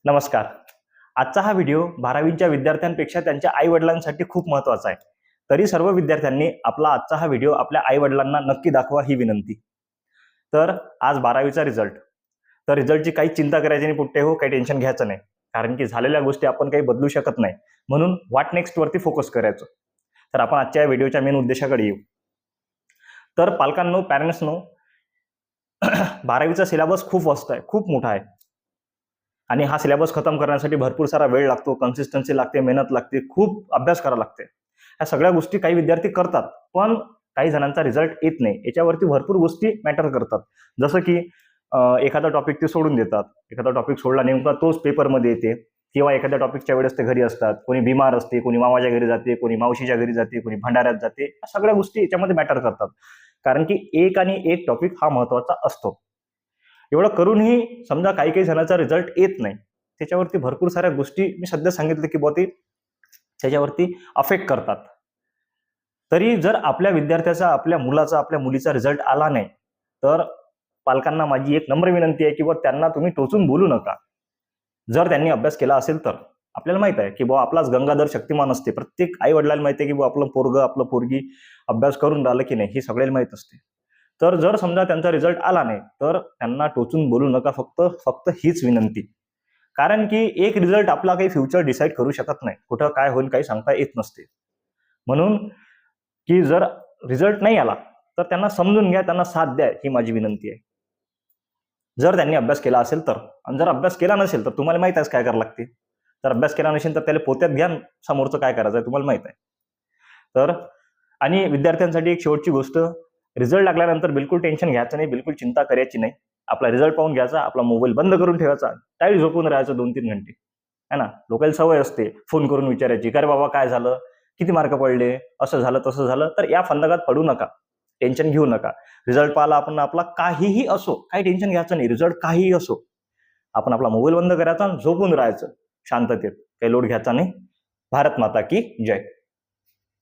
नमस्कार. आजचा हा व्हिडिओ 12वीच्या विद्यार्थ्यांपेक्षा त्यांच्या आई वडिलांसाठी खूप महत्त्वाचा आहे. तरी सर्व विद्यार्थ्यांनी आपला आजचा हा व्हिडिओ आपल्या आई वडिलांना नक्की दाखवा ही विनंती. तर आज 12वीचा रिझल्ट. तर रिझल्टची काही चिंता करायची नाही पुट्टे हो, काही टेन्शन घ्यायचं नाही. कारण की झालेल्या गोष्टी आपण काही बदलू शकत नाही. म्हणून व्हॉट नेक्स्ट वरती फोकस करायचं. तर आपण आजच्या व्हिडिओच्या मेन उद्देशाकडे येऊ. तर पालकांनो, पॅरेंट्सनो 12वीचा सिलेबस खूप वास्ट आहे, खूप मोठा आहे. आणि हा सिलेबस खतम करण्यासाठी भरपूर सारा वेळ लागतो, कन्सिस्टन्सी लागते, मेहनत लागते, खूप अभ्यास करावा लागते. ह्या सगळ्या गोष्टी काही विद्यार्थी करतात, पण काही जणांचा रिझल्ट येत नाही. याच्यावरती भरपूर गोष्टी मॅटर करतात. जसं की एखादा टॉपिक ते सोडून देतात, एखादा टॉपिक सोडला नेमका तोच पेपरमध्ये येते, किंवा एखाद्या टॉपिकच्या वेळेस ते घरी असतात, कोणी बिमार असते, कोणी मामाच्या घरी जाते, कोणी मावशीच्या घरी जाते, कोणी भंडाऱ्यात जाते. या सगळ्या गोष्टी याच्यामध्ये मॅटर करतात. कारण की एक आणि एक टॉपिक हा महत्वाचा असतो. एवढं करूनही समजा काही काही जणांचा रिझल्ट येत नाही, त्याच्यावरती भरपूर साऱ्या गोष्टी मी सध्या सांगितलं की ते त्याच्यावरती अफेक्ट करतात. तरी जर आपल्या विद्यार्थ्याचा, आपल्या मुलाचा, आपल्या मुलीचा रिझल्ट आला नाही, तर पालकांना माझी एक नम्र विनंती आहे की त्यांना तुम्ही टोचून बोलू नका. जर त्यांनी अभ्यास केला असेल तर. आपल्याला माहित आहे की आपलाच गंगाधर शक्तिमान असते. प्रत्येक आई वडिलांना माहिती आहे की आपलं पोरगं, आपलं पोरगी अभ्यास करून राहिलं की नाही, हे सगळ्यांना माहित असते. तर जर समजा त्यांचा रिझल्ट आला नाही, तर त्यांना टोचून बोलू नका. फक्त हीच विनंती. कारण की एक रिझल्ट आपला काही फ्युचर डिसाईड करू शकत नाही. कुठं काय होईल काही सांगता येत नसते. म्हणून की जर रिझल्ट नाही आला तर त्यांना समजून घ्या, त्यांना साथ द्या, ही माझी विनंती आहे. जर त्यांनी अभ्यास केला असेल तर. आणि जर अभ्यास केला नसेल तर तुम्हाला माहित आहे काय करावं लागते. जर अभ्यास केला नसेल तर त्याला पोत्यात घ्या, समोरचं काय करायचं आहे तुम्हाला माहित आहे. तर आणि विद्यार्थ्यांसाठी एक शेवटची गोष्ट, रिझल्ट लागल्यानंतर बिलकुल टेन्शन घ्यायचं नाही, बिलकुल चिंता करायची नाही. आपला रिझल्ट पाहून घ्यायचा, आपला मोबाईल बंद करून ठेवायचा, टाईट झोपून राहायचं 2-3 घंटे, है ना. लोकांना सवय असते फोन करून विचारायची, अरे बाबा काय झालं, किती मार्क पडले, असं झालं तसं झालं. तर या फंदागात पडू नका, टेन्शन घेऊ नका. रिझल्ट पाहिला आपण, आपला काहीही असो, काही टेन्शन घ्यायचं नाही. रिझल्ट काहीही असो, आपण आपला मोबाईल बंद करायचा, झोपून राहायचं शांततेत, काही लोड घ्यायचा नाही. भारत माता की जय.